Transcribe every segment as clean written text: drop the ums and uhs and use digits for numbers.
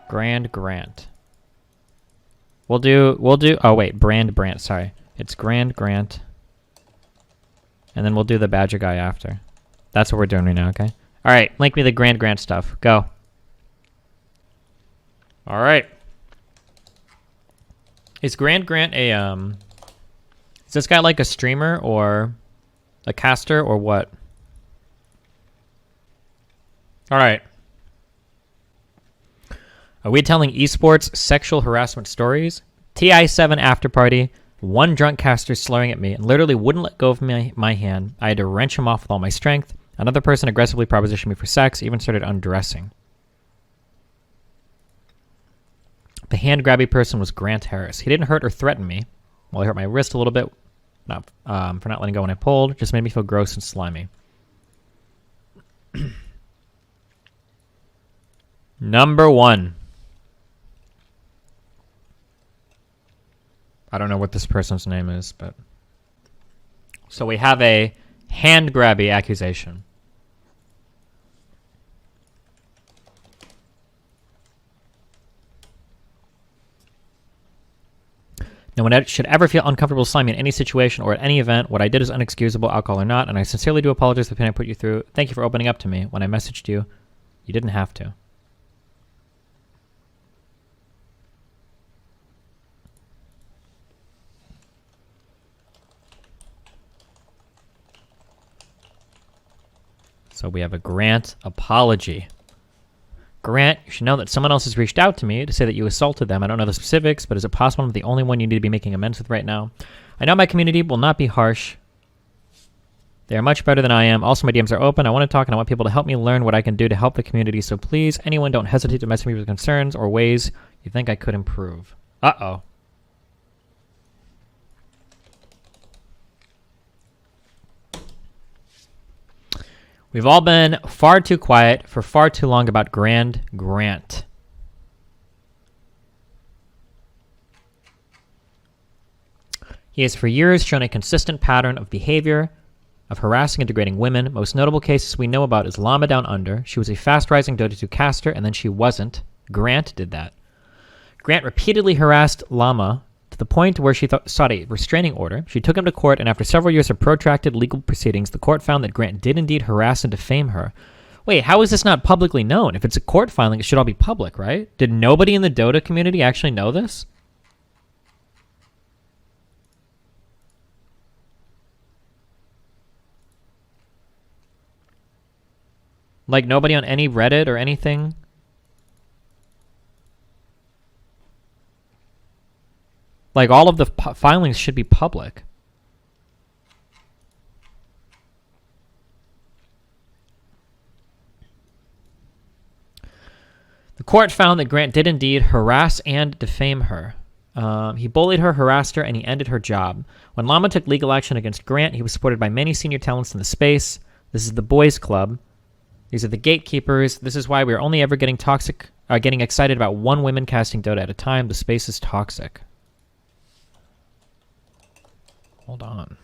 GranDGranT. We'll do, oh wait, GranDGranT, sorry. It's GranDGranT. And then we'll do the badger guy after. That's what we're doing right now, okay? All right, link me the GranDGranT stuff. Go. All right. Is GranDGranT a, is this guy like a streamer or a caster or what? All right. Are we telling esports sexual harassment stories? TI7 after party. One drunk caster slurring at me and literally wouldn't let go of my hand. I had to wrench him off with all my strength. Another person aggressively propositioned me for sex, even started undressing. The hand grabby person was Grant Harris. He didn't hurt or threaten me. Well, he hurt my wrist a little bit for not letting go when I pulled. Just made me feel gross and slimy. Number 1. I don't know what this person's name is, but... So we have a hand grabby accusation. No one should ever feel uncomfortable slimy in any situation or at any event. What I did is unexcusable, alcohol or not, and I sincerely do apologize for the pain I put you through. Thank you for opening up to me. When I messaged you, you didn't have to. So we have a Grant apology. Grant, you should know that someone else has reached out to me to say that you assaulted them. I don't know the specifics, but is it possible I'm the only one you need to be making amends with right now? I know my community will not be harsh. They are much better than I am. Also, my DMs are open. I want to talk and I want people to help me learn what I can do to help the community. So please, anyone, don't hesitate to message me with concerns or ways you think I could improve. Uh-oh. We've all been far too quiet for far too long about GranDGranT. He has for years shown a consistent pattern of behavior of harassing and degrading women. Most notable cases we know about is Llama Down Under. She was a fast-rising Dota 2 caster, and then she wasn't. Grant did that. Grant repeatedly harassed Llama to the point where she sought a restraining order. She took him to court, and after several years of protracted legal proceedings, the court found that Grant did indeed harass and defame her. Wait, how is this not publicly known? If it's a court filing, it should all be public, right? Did nobody in the Dota community actually know this? Like nobody on any Reddit or anything? Like, all of the filings should be public. The court found that Grant did indeed harass and defame her. He bullied her, harassed her, and he ended her job. When Llama took legal action against Grant, he was supported by many senior talents in the space. This is the boys' club. These are the gatekeepers. This is why we're only ever getting excited about one woman casting Dota at a time. The space is toxic. Hold on.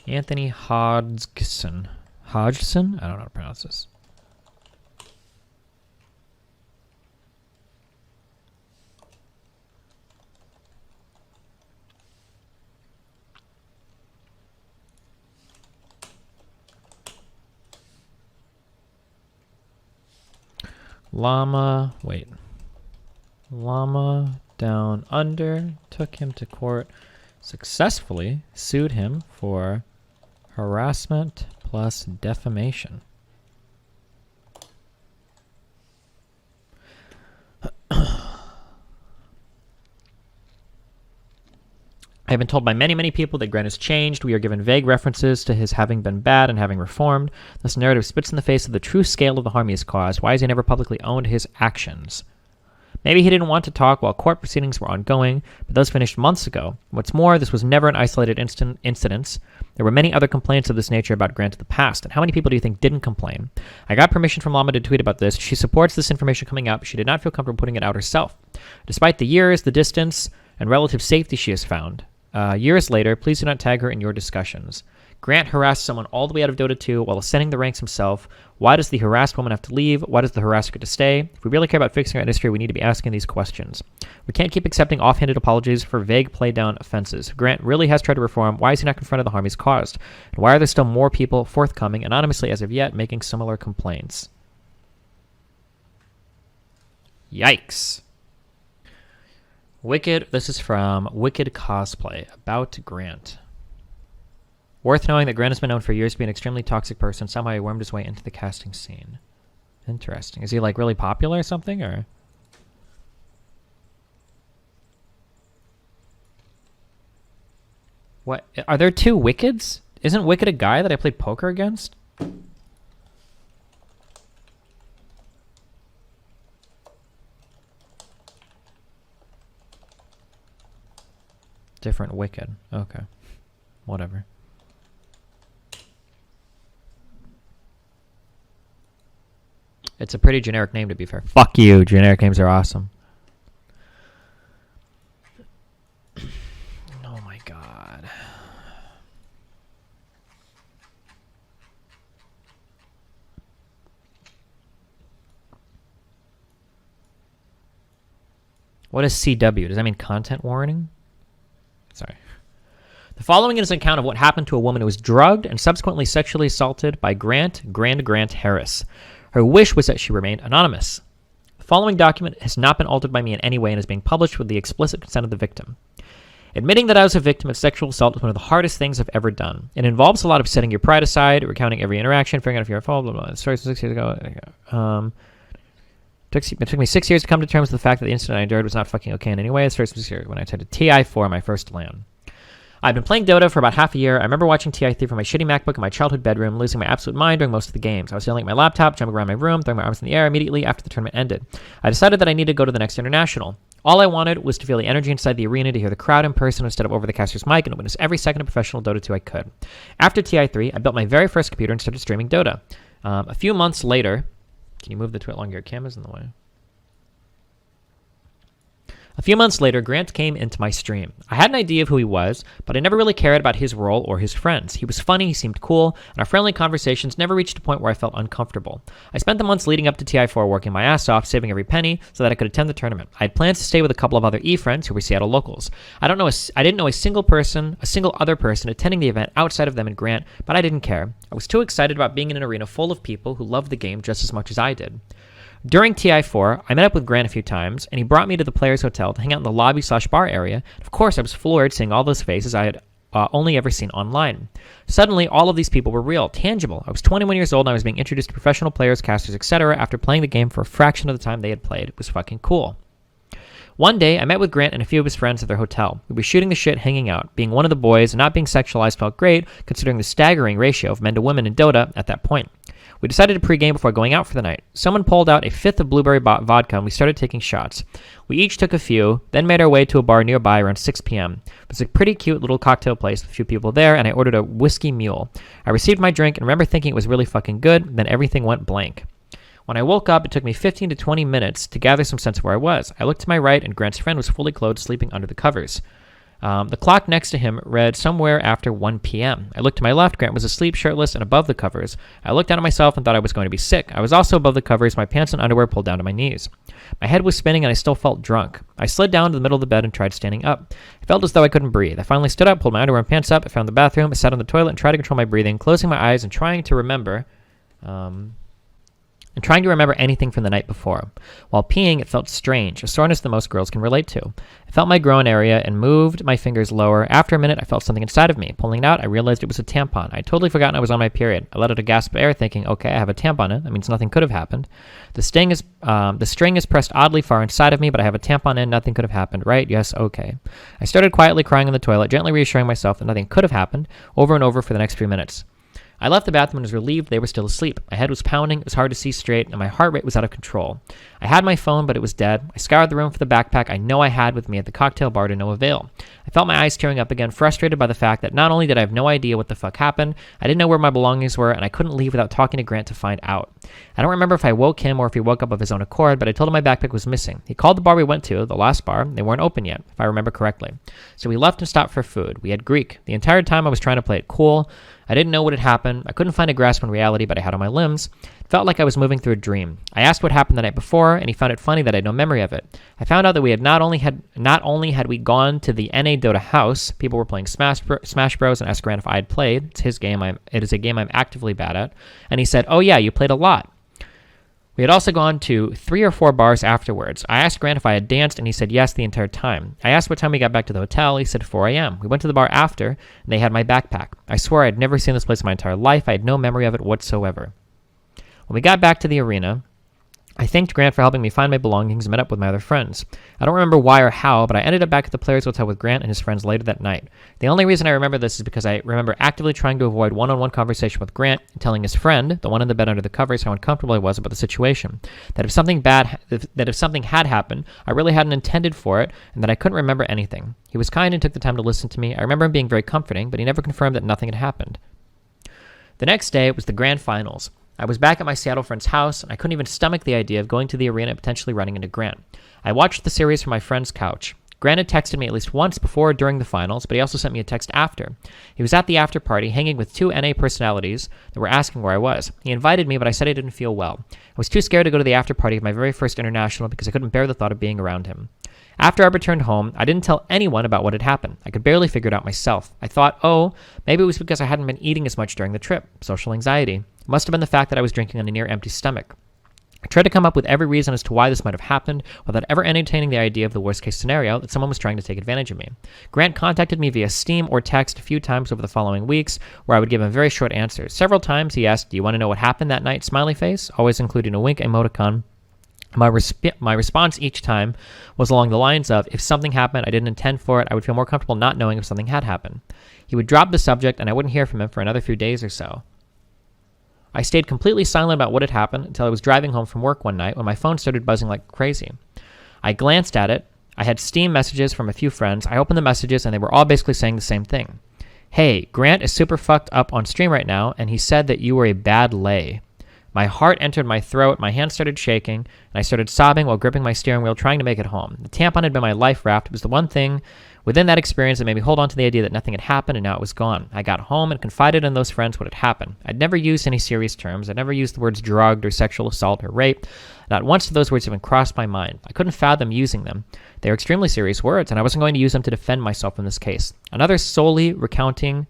Anthony Hodgson. Hodgson? I don't know how to pronounce this. Llama Down Under took him to court, successfully sued him for harassment plus defamation. I have been told by many people that Grant has changed. We are given vague references to his having been bad and having reformed. This narrative spits in the face of the true scale of the harm he has caused. Why has he never publicly owned his actions? Maybe he didn't want to talk while court proceedings were ongoing, but those finished months ago. What's more, this was never an isolated incident. There were many other complaints of this nature about Grant in the past, and how many people do you think didn't complain? I got permission from Llama to tweet about this. She supports this information coming up. She did not feel comfortable putting it out herself. Despite the years, the distance, and relative safety she has found. Years later, please do not tag her in your discussions. Grant harassed someone all the way out of Dota 2 while ascending the ranks himself. Why does the harassed woman have to leave? Why does the harasser get to stay? If we really care about fixing our industry, we need to be asking these questions. We can't keep accepting offhanded apologies for vague play-down offenses. Grant really has tried to reform. Why is he not confronted the harm he's caused? And why are there still more people forthcoming, anonymously as of yet, making similar complaints? Yikes. This is from Wickedscosplay about Grant. Worth knowing that Grant has been known for years to be an extremely toxic person. Somehow he wormed his way into the casting scene. Interesting. Is he like really popular or something, or? What? Are there two Wickeds? Isn't Wicked a guy that I played poker against? Different Wicked. Okay. Whatever. It's a pretty generic name, to be fair. Fuck you. Generic names are awesome. Oh my god. What is CW? Does that mean content warning? Sorry. The following is an account of what happened to a woman who was drugged and subsequently sexually assaulted by GranDGranT Harris. Her wish was that she remained anonymous. The following document has not been altered by me in any way and is being published with the explicit consent of the victim. Admitting that I was a victim of sexual assault is one of the hardest things I've ever done. It involves a lot of setting your pride aside, recounting every interaction, figuring out if you're at fault, blah, blah, blah. The story 6 years ago. It took me 6 years to come to terms with the fact that the incident I endured was not fucking okay in any way. The story 6 years when I attended TI4, my first LAN. I've been playing Dota for about half a year. I remember watching TI3 from my shitty MacBook in my childhood bedroom, losing my absolute mind during most of the games. I was yelling at my laptop, jumping around my room, throwing my arms in the air immediately after the tournament ended. I decided that I needed to go to the next international. All I wanted was to feel the energy inside the arena, to hear the crowd in person instead of over the caster's mic, and to witness every second of professional Dota 2 I could. After TI3, I built my very first computer and started streaming Dota. A few months later... Can you move the twit longer? Your camera's in the way. A few months later, Grant came into my stream. I had an idea of who he was, but I never really cared about his role or his friends. He was funny, he seemed cool, and our friendly conversations never reached a point where I felt uncomfortable. I spent the months leading up to TI4 working my ass off, saving every penny so that I could attend the tournament. I had plans to stay with a couple of other E-friends who were Seattle locals. I didn't know a single other person attending the event outside of them and Grant, but I didn't care. I was too excited about being in an arena full of people who loved the game just as much as I did. During TI4, I met up with Grant a few times, and he brought me to the Players Hotel to hang out in the lobby/bar area. Of course, I was floored seeing all those faces I had only ever seen online. Suddenly, all of these people were real, tangible. I was 21 years old, and I was being introduced to professional players, casters, etc. after playing the game for a fraction of the time they had played. It was fucking cool. One day, I met with Grant and a few of his friends at their hotel. We were shooting the shit, hanging out. Being one of the boys and not being sexualized felt great, considering the staggering ratio of men to women in Dota at that point. We decided to pregame before going out for the night. Someone pulled out a fifth of blueberry vodka, and we started taking shots. We each took a few, then made our way to a bar nearby around 6 p.m. It was a pretty cute little cocktail place with a few people there, and I ordered a whiskey mule. I received my drink and remember thinking it was really fucking good, then everything went blank. When I woke up, it took me 15 to 20 minutes to gather some sense of where I was. I looked to my right, and Grant's friend was fully clothed, sleeping under the covers. The clock next to him read somewhere after 1 p.m. I looked to my left. Grant was asleep, shirtless, and above the covers. I looked down at myself and thought I was going to be sick. I was also above the covers, my pants and underwear pulled down to my knees. My head was spinning, and I still felt drunk. I slid down to the middle of the bed and tried standing up. I felt as though I couldn't breathe. I finally stood up, pulled my underwear and pants up. I found the bathroom. I sat on the toilet and tried to control my breathing, closing my eyes and trying to remember anything from the night before. While peeing, it felt strange, a soreness that most girls can relate to. I felt my groin area and moved my fingers lower. After a minute, I felt something inside of me. Pulling it out, I realized it was a tampon. I had totally forgotten I was on my period. I let out a gasp of air, thinking, okay, I have a tampon in it. That means nothing could have happened. The string is pressed oddly far inside of me, but I have a tampon in. Nothing could have happened, right? Yes, okay. I started quietly crying in the toilet, gently reassuring myself that nothing could have happened, over and over for the next few minutes. I left the bathroom and was relieved they were still asleep. My head was pounding, it was hard to see straight, and my heart rate was out of control. I had my phone, but it was dead. I scoured the room for the backpack I know I had with me at the cocktail bar to no avail. I felt my eyes tearing up again, frustrated by the fact that not only did I have no idea what the fuck happened, I didn't know where my belongings were, and I couldn't leave without talking to Grant to find out. I don't remember if I woke him or if he woke up of his own accord, but I told him my backpack was missing. He called the bar we went to, the last bar. They weren't open yet, if I remember correctly. So we left and stopped for food. We had Greek. The entire time I was trying to play it cool. I didn't know what had happened. I couldn't find a grasp on reality, but I had on my limbs. It felt like I was moving through a dream. I asked what happened the night before, and he found it funny that I had no memory of it. I found out that we had not only had we gone to the NA Dota house, people were playing Smash Bros. And asked Grant if I had played. It's his game. It is a game I'm actively bad at. And he said, "Oh yeah, you played a lot." We had also gone to 3 or 4 bars afterwards. I asked Grant if I had danced, and he said yes the entire time. I asked what time we got back to the hotel. He said 4 a.m. We went to the bar after, and they had my backpack. I swear I'd never seen this place in my entire life. I had no memory of it whatsoever. When we got back to the arena, I thanked Grant for helping me find my belongings and met up with my other friends. I don't remember why or how, but I ended up back at the Players Hotel with Grant and his friends later that night. The only reason I remember this is because I remember actively trying to avoid one-on-one conversation with Grant and telling his friend, the one in the bed under the covers, how uncomfortable I was about the situation. That if something had happened, I really hadn't intended for it, and that I couldn't remember anything. He was kind and took the time to listen to me. I remember him being very comforting, but he never confirmed that nothing had happened. The next day, it was the grand finals. I was back at my Seattle friend's house, and I couldn't even stomach the idea of going to the arena and potentially running into Grant. I watched the series from my friend's couch. Grant had texted me at least once before or during the finals, but he also sent me a text after. He was at the after party, hanging with 2 NA personalities that were asking where I was. He invited me, but I said I didn't feel well. I was too scared to go to the after party of my very first international because I couldn't bear the thought of being around him. After I returned home, I didn't tell anyone about what had happened. I could barely figure it out myself. I thought, oh, maybe it was because I hadn't been eating as much during the trip. Social anxiety. It must have been the fact that I was drinking on a near-empty stomach. I tried to come up with every reason as to why this might have happened without ever entertaining the idea of the worst-case scenario that someone was trying to take advantage of me. Grant contacted me via Steam or text a few times over the following weeks, where I would give him very short answers. Several times he asked, "Do you want to know what happened that night?" Smiley face, always including a wink emoticon. My response each time was along the lines of, if something happened, I didn't intend for it, I would feel more comfortable not knowing if something had happened. He would drop the subject, and I wouldn't hear from him for another few days or so. I stayed completely silent about what had happened until I was driving home from work one night when my phone started buzzing like crazy. I glanced at it. I had Steam messages from a few friends. I opened the messages, and they were all basically saying the same thing. "Hey, Grant is super fucked up on stream right now, and he said that you were a bad lay." My heart entered my throat, my hands started shaking, and I started sobbing while gripping my steering wheel trying to make it home. The tampon had been my life raft. It was the one thing within that experience that made me hold on to the idea that nothing had happened and now it was gone. I got home and confided in those friends what had happened. I'd never used any serious terms. I'd never used the words drugged or sexual assault or rape. Not once did those words even cross my mind. I couldn't fathom using them. They were extremely serious words, and I wasn't going to use them to defend myself in this case. After solely recounting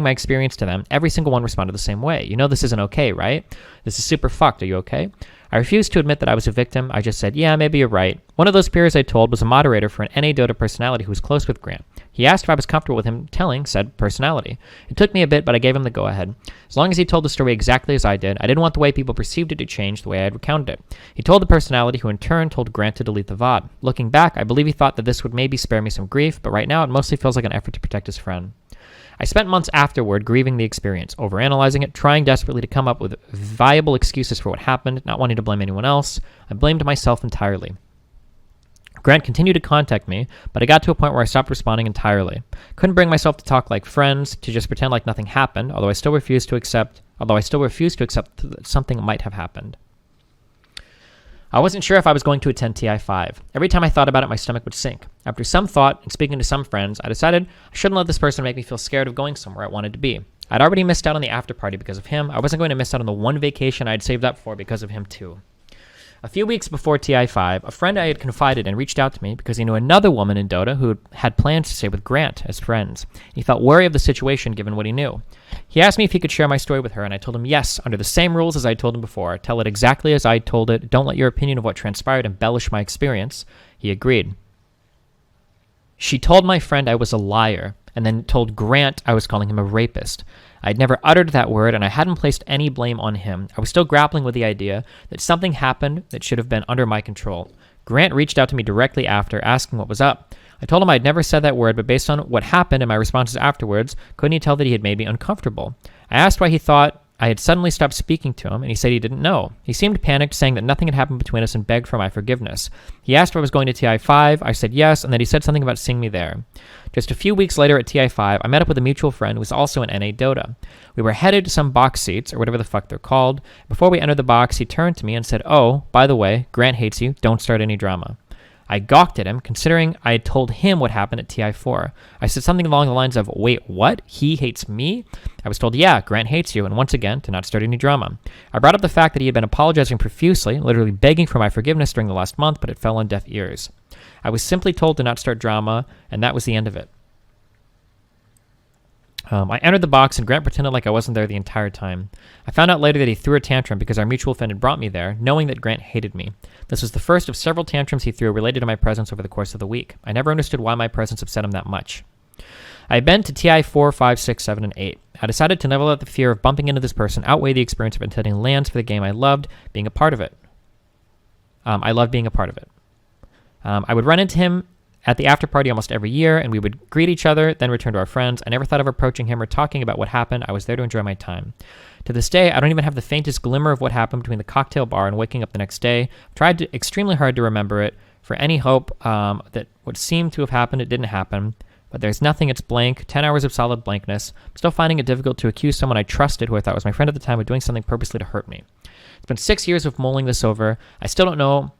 my experience to them, every single one responded the same way. "You know this isn't okay, right? This is super fucked. Are you okay?" I refused to admit that I was a victim. I just said, "Yeah, maybe you're right." One of those peers I told was a moderator for an NA Dota personality who was close with Grant. He asked if I was comfortable with him telling said personality. It took me a bit, but I gave him the go-ahead. As long as he told the story exactly as I did, I didn't want the way people perceived it to change the way I had recounted it. He told the personality, who in turn told Grant to delete the VOD. Looking back, I believe he thought that this would maybe spare me some grief, but right now it mostly feels like an effort to protect his friend. I spent months afterward grieving the experience, overanalyzing it, trying desperately to come up with viable excuses for what happened, not wanting to blame anyone else. I blamed myself entirely. Grant continued to contact me, but I got to a point where I stopped responding entirely. Couldn't bring myself to talk like friends, to just pretend like nothing happened, although I still refused to accept that something might have happened. I wasn't sure if I was going to attend TI5. Every time I thought about it, my stomach would sink. After some thought and speaking to some friends, I decided I shouldn't let this person make me feel scared of going somewhere I wanted to be. I'd already missed out on the after party because of him. I wasn't going to miss out on the one vacation I'd saved up for because of him too. A few weeks before TI5, a friend I had confided in reached out to me because he knew another woman in Dota who had plans to stay with Grant as friends. He felt wary of the situation given what he knew. He asked me if he could share my story with her, and I told him yes, under the same rules as I told him before. Tell it exactly as I told it. Don't let your opinion of what transpired embellish my experience. He agreed. She told my friend I was a liar, and then told Grant I was calling him a rapist. I'd never uttered that word, and I hadn't placed any blame on him. I was still grappling with the idea that something happened that should have been under my control. Grant reached out to me directly after, asking what was up. I told him I'd never said that word, but based on what happened and my responses afterwards, couldn't he tell that he had made me uncomfortable? I asked why he thought I had suddenly stopped speaking to him, and he said he didn't know. He seemed panicked, saying that nothing had happened between us and begged for my forgiveness. He asked if I was going to TI5. I said yes, and then he said something about seeing me there. Just a few weeks later at TI5, I met up with a mutual friend who was also in NA Dota. We were headed to some box seats, or whatever the fuck they're called. Before we entered the box, he turned to me and said, "Oh, by the way, Grant hates you. Don't start any drama." I gawked at him, considering I had told him what happened at TI4. I said something along the lines of, "Wait, what? He hates me?" I was told, "Yeah, Grant hates you," and once again, to not start any drama. I brought up the fact that he had been apologizing profusely, literally begging for my forgiveness during the last month, but it fell on deaf ears. I was simply told to not start drama, and that was the end of it. I entered the box, and Grant pretended like I wasn't there the entire time. I found out later that he threw a tantrum because our mutual friend had brought me there, knowing that Grant hated me. This was the first of several tantrums he threw related to my presence over the course of the week. I never understood why my presence upset him that much. I had been to TI 4, 5, 6, 7, and 8. I decided to never let the fear of bumping into this person outweigh the experience of attending LANs for the game I loved being a part of it. I loved being a part of it. I would run into him at the after party almost every year, and we would greet each other, then return to our friends. I never thought of approaching him or talking about what happened. I was there to enjoy my time. To this day, I don't even have the faintest glimmer of what happened between the cocktail bar and waking up the next day. I've tried extremely hard to remember it. For any hope that what seemed to have happened, it didn't happen. But there's nothing, it's blank, 10 hours of solid blankness. I'm still finding it difficult to accuse someone I trusted, who I thought was my friend at the time, of doing something purposely to hurt me. It's been 6 years of mulling this over. I still don't know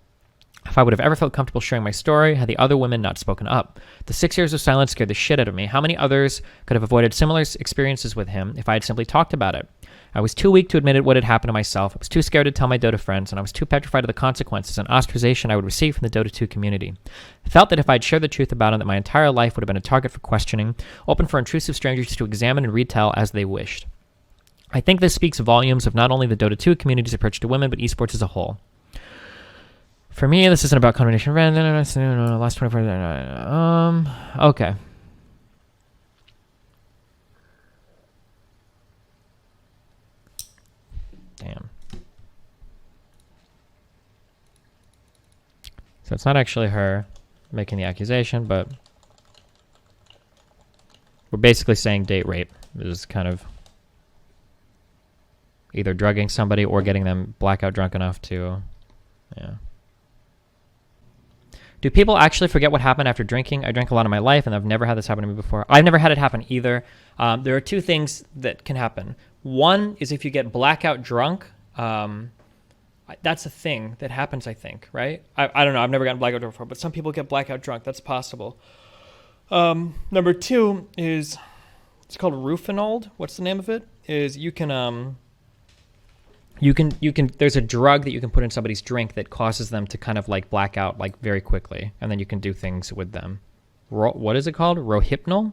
if I would have ever felt comfortable sharing my story had the other women not spoken up. The 6 years of silence scared the shit out of me. How many others could have avoided similar experiences with him if I had simply talked about it? I was too weak to admit what had happened to myself. I was too scared to tell my Dota friends, and I was too petrified of the consequences and ostracization I would receive from the Dota 2 community. I felt that if I'd shared the truth about him, that my entire life would have been a target for questioning, open for intrusive strangers to examine and retell as they wished. I think this speaks volumes of not only the Dota 2 community's approach to women, but esports as a whole. For me, this isn't about combination of last 24 okay. Damn. So it's not actually her making the accusation, but we're basically saying date rape is kind of either drugging somebody or getting them blackout drunk enough to, yeah. Do people actually forget what happened after drinking? I drank a lot in my life, and I've never had this happen to me before. I've never had it happen either. There are two things that can happen. One is if you get blackout drunk. That's a thing that happens, I think, right? I don't know. I've never gotten blackout drunk before, but some people get blackout drunk. That's possible. Number two is, it's called Rufinold. What's the name of it? Is you can there's a drug that you can put in somebody's drink that causes them to kind of like black out like very quickly, and then you can do things with them. What is it called? Rohypnol?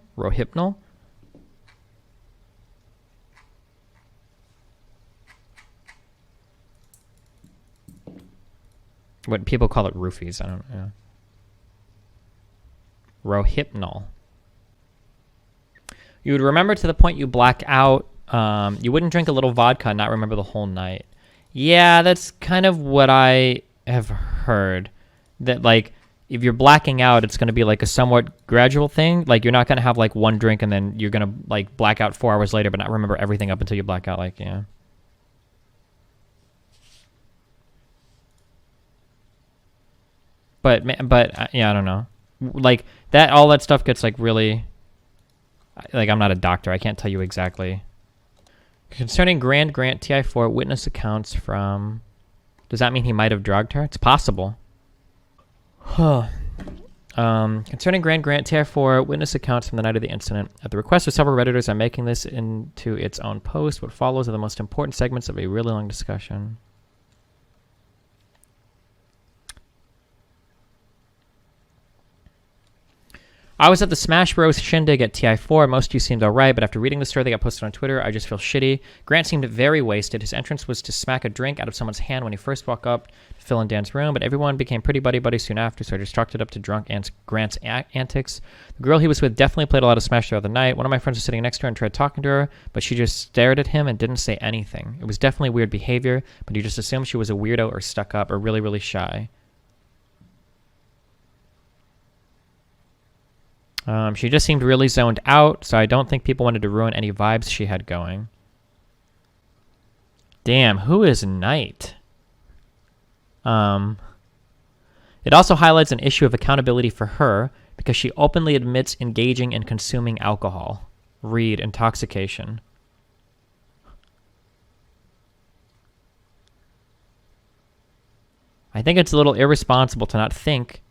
What people call it, roofies. I don't know. Rohypnol. You would remember to the point you black out. You wouldn't drink a little vodka and not remember the whole night. Yeah, that's kind of what I have heard. That, like, if you're blacking out, it's going to be, like, a somewhat gradual thing. Like, you're not going to have, like, one drink and then you're going to, like, black out 4 hours later but not remember everything up until you black out. Like, yeah. But yeah, I don't know. Like, that, all that stuff gets, like, really... Like, I'm not a doctor. I can't tell you exactly... Concerning GranDGranT TI4 witness accounts from... Does that mean he might have drugged her? It's possible. Concerning GranDGranT TI4 witness accounts from the night of the incident. At the request of several Redditors, I'm making this into its own post. What follows are the most important segments of a really long discussion. I was at the Smash Bros. Shindig at TI4. Most of you seemed alright, but after reading the story that got posted on Twitter, I just feel shitty. Grant seemed very wasted. His entrance was to smack a drink out of someone's hand when he first walked up to Phil and Dan's room, but everyone became pretty buddy-buddy soon after, so I just chalked it up to drunk Grant's antics. The girl he was with definitely played a lot of Smash throughout the night. One of my friends was sitting next to her and tried talking to her, but she just stared at him and didn't say anything. It was definitely weird behavior, but you just assumed she was a weirdo or stuck up or really, really shy. She just seemed really zoned out, so I don't think people wanted to ruin any vibes she had going. Damn, who is Knight? It also highlights an issue of accountability for her because she openly admits engaging in consuming alcohol. Read intoxication. I think it's a little irresponsible to not think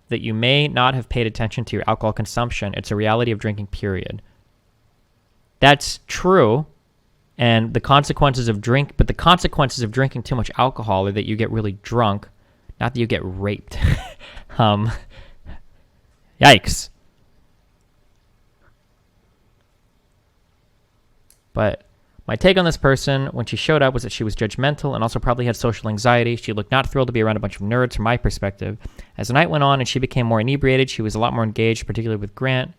that you may not have paid attention to your alcohol consumption. It's a reality of drinking, period. That's true. And the consequences of drinking too much alcohol are that you get really drunk, not that you get raped. Yikes. But my take on this person when she showed up was that she was judgmental and also probably had social anxiety. She looked not thrilled to be around a bunch of nerds from my perspective. As the night went on and she became more inebriated, she was a lot more engaged, particularly with Grant.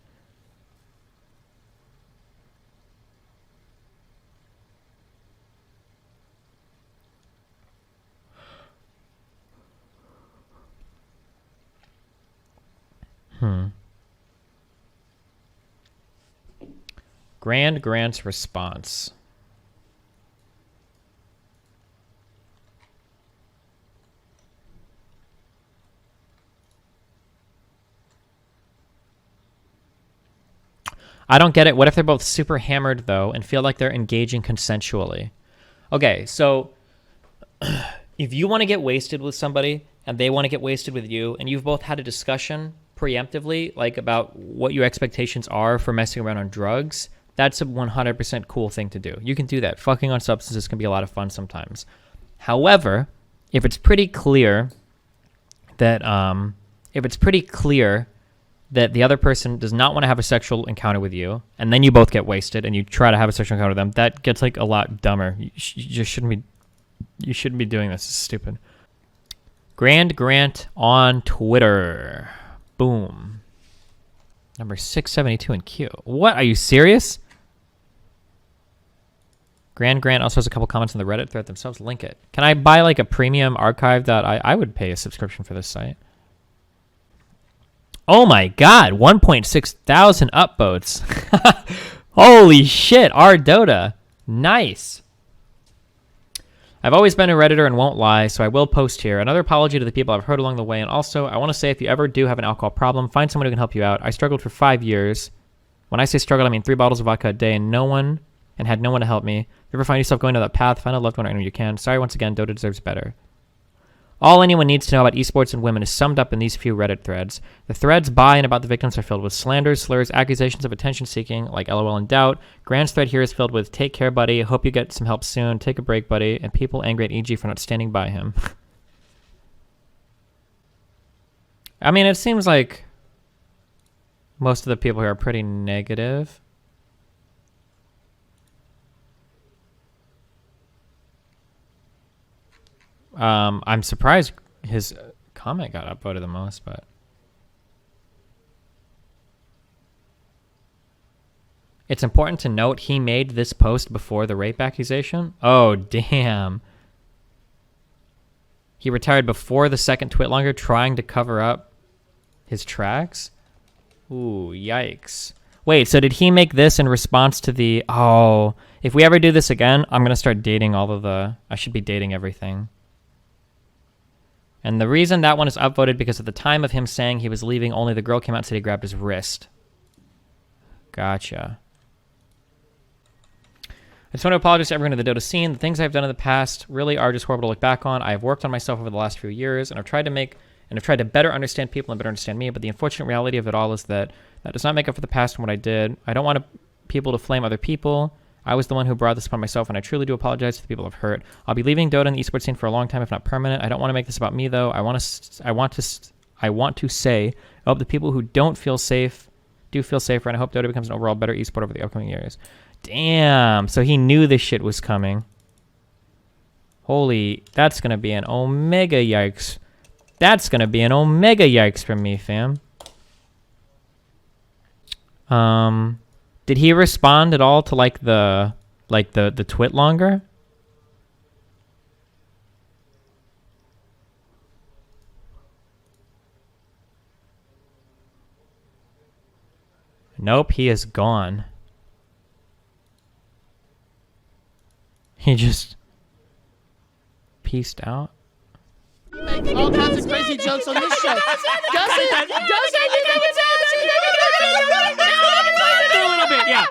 GranDGranT's response. I don't get it. What if they're both super hammered, though, and feel like they're engaging consensually? Okay, so if you want to get wasted with somebody and they want to get wasted with you, and you've both had a discussion preemptively, like about what your expectations are for messing around on drugs, that's a 100% cool thing to do. You can do that. Fucking on substances can be a lot of fun sometimes. However, if it's pretty clear that the other person does not want to have a sexual encounter with you, and then you both get wasted and you try to have a sexual encounter with them, that gets like a lot dumber. You just shouldn't be doing this. It's stupid. GranDGranT on Twitter. Boom. Number 672 in queue. What? Are you serious? GranDGranT also has a couple comments on the Reddit thread themselves. Link it. Can I buy like a premium archive that I would pay a subscription for this site? Oh my god, 1.6 thousand upvotes. Holy shit, our Dota. Nice. I've always been a Redditor and won't lie, so I will post here. Another apology to the people I've heard along the way, and also, I want to say if you ever do have an alcohol problem, find someone who can help you out. I struggled for 5 years. When I say struggle, I mean 3 bottles of vodka a day and had no one to help me. If you ever find yourself going down that path, find a loved one right when you can. Sorry once again, Dota deserves better. All anyone needs to know about esports and women is summed up in these few Reddit threads. The threads by and about the victims are filled with slanders, slurs, accusations of attention-seeking, like LOL in doubt. Grant's thread here is filled with take care, buddy, hope you get some help soon, take a break, buddy, and people angry at EG for not standing by him. I mean, it seems like most of the people here are pretty negative. I'm surprised his comment got upvoted the most, but it's important to note he made this post before the rape accusation. Oh, damn. He retired before the second twitlonger trying to cover up his tracks? Ooh, yikes. Wait, so did he make this in response to the... Oh, if we ever do this again, I'm going to start dating all of the... I should be dating everything. And the reason that one is upvoted because at the time of him saying he was leaving, only the girl came out and said he grabbed his wrist. Gotcha. I just want to apologize to everyone in the Dota scene. The things I've done in the past really are just horrible to look back on. I have worked on myself over the last few years, and I've tried to better understand people and better understand me, but the unfortunate reality of it all is that that does not make up for the past and what I did. I don't want people to flame other people. I was the one who brought this upon myself, and I truly do apologize to the people I've hurt. I'll be leaving Dota and the esports scene for a long time, if not permanent. I don't want to make this about me, though. I want to say, I hope the people who don't feel safe do feel safer, and I hope Dota becomes an overall better esport over the upcoming years. Damn, so he knew this shit was coming. Holy, that's gonna be an omega yikes. That's gonna be an omega yikes from me, fam. Did he respond at all to like the twit longer? Nope, he is gone. He just pieced out. All kinds of crazy jokes on this show. Does it? A little bit, yeah.